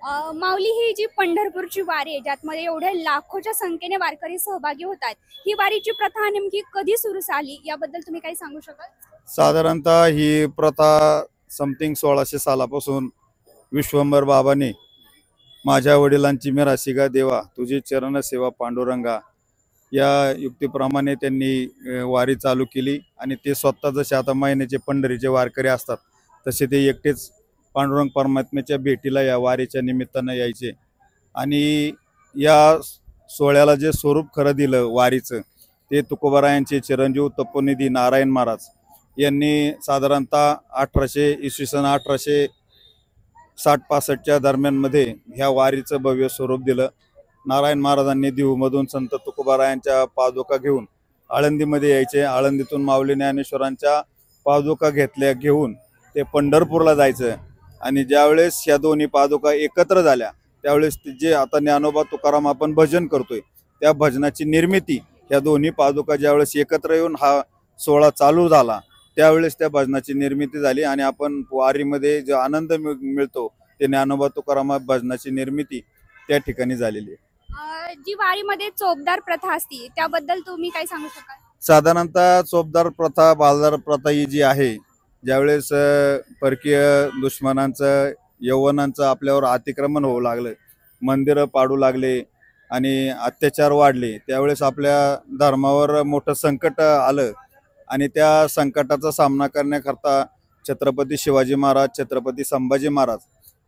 माऊली ही जी पंढरपूरची वारी आहे ज्यातमध्ये एवढ्या लाखोच्या संख्येने वारकरी सहभागी होतात, ही वारीची प्रथा नेमकी कधी सुरू झाली याबद्दल तुम्ही काही सांगू शकाल? साधारणतः ही प्रथा समथिंग 1600 सालापासून विश्वंभर बाबांनी माझ्या वडिलांची मिरासिका देवा तुझी चरण सेवा पांडुरंगा या युक्तीप्रमाणे त्यांनी वारी चालू केली आणि ते स्वतः जसे आता महिन्याचे पंढरीचे वारकरी असतात तसे ते एकटेच पांडुरंग परमात्म्याच्या भेटीला या वारीच्या निमित्तानं यायचे आणि या सोहळ्याला जे स्वरूप खरं दिलं वारीचं ते तुकोबारायांचे चिरंजीव तपोनिधी नारायण महाराज यांनी साधारणतः 1865 दरम्यानमध्ये ह्या वारीचं भव्य स्वरूप दिलं। नारायण महाराजांनी देहूमधून संत तुकोबारायांच्या पादुका घेऊन आळंदीमध्ये यायचे, आळंदीतून माऊली ज्ञानेश्वरांच्या पादुका घेऊन ते पंढरपूरला जायचं आणि ज्यावेळेस ह्या दोन्ही पादुका एकत्र झाल्या त्यावेळेस जे आता ज्ञानोबा तुकाराम आपण भजन करतोय त्या भजनाची निर्मिती ह्या दोन्ही पादुका ज्यावेळेस एकत्र येऊन हा सोहळा चालू झाला त्यावेळेस त्या भजनाची निर्मिती झाली आणि आपण वारीमध्ये जो आनंद मिळतो ते ज्ञानोबा तुकाराम भजनाची निर्मिती त्या ठिकाणी झालेली आहे। जी वारीमध्ये चोपदार प्रथा असते त्याबद्दल तुम्ही काय सांगू शकाल? साधारणतः चोपदार प्रथा बालदार प्रथा ही जी आहे ज्यावेळेस परकीय दुश्मनांचं यवनांचं आपल्यावर अतिक्रमण होऊ लागलं, मंदिरं पाडू लागले आणि अत्याचार वाढले त्यावेळेस आपल्या धर्मावर मोठं संकट आलं आणि त्या संकटाचा सामना करण्याकरता छत्रपती शिवाजी महाराज छत्रपती संभाजी महाराज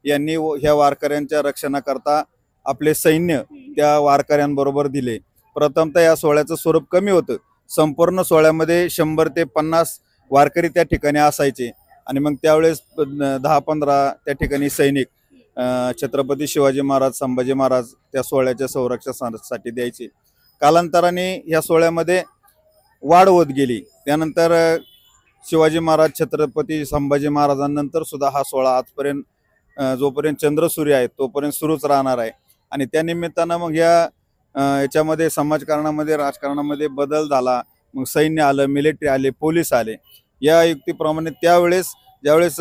यांनी ह्या वारकऱ्यांच्या रक्षणाकरता आपले सैन्य त्या वारकऱ्यांबरोबर दिले। प्रथमतः या सोहळ्याचं स्वरूप कमी होतं, संपूर्ण सोहळ्यामध्ये 100 ते 50 वारकरी त्या ठिकाणी असायचे आणि मग त्यावेळेस 10-15 त्या ठिकाणी सैनिक छत्रपती शिवाजी महाराज संभाजी महाराज त्या सोहळ्याच्या संरक्षणासाठी द्यायचे। कालांतराने या सोहळ्यामध्ये वाढ होत गेली, त्यानंतर शिवाजी महाराज छत्रपती संभाजी महाराजांनंतर सुद्धा हा सोहळा आजपर्यंत जोपर्यंत चंद्रसूर्य आहे तोपर्यंत सुरूच राहणार आहे आणि त्या निमित्तानं मग याच्यामध्ये समाजकारणामध्ये राजकारणामध्ये बदल झाला, मग सैन्य आलं, मिलिटरी आले, पोलीस आले। या युक्तीप्रमाणे त्यावेळेस ज्यावेळेस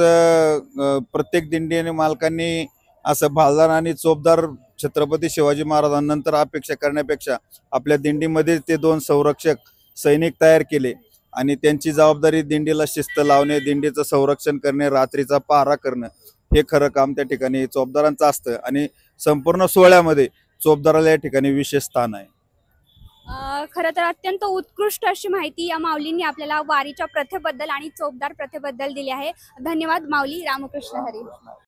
प्रत्येक दिंडी मालकांनी असं भालदार आणि चोपदार छत्रपती शिवाजी महाराजांनंतर अपेक्षा करण्यापेक्षा आपल्या दिंडीमध्ये ते 2 संरक्षक सैनिक तयार केले आणि त्यांची जबाबदारी दिंडीला शिस्त लावणे, दिंडीचं संरक्षण करणे, रात्रीचा पहारा करणं हे खरं काम त्या ठिकाणी चोपदारांचं असतं आणि संपूर्ण सोहळ्यामध्ये चोपदाराला या ठिकाणी विशेष स्थान आहे। खरं तर अत्यंत उत्कृष्ट अशी माहिती या माऊलींनी आपल्याला वारीच्या प्रथेबद्दल आणि चोपदार प्रथेबद्दल दिली आहे। धन्यवाद माऊली। रामकृष्ण हरी।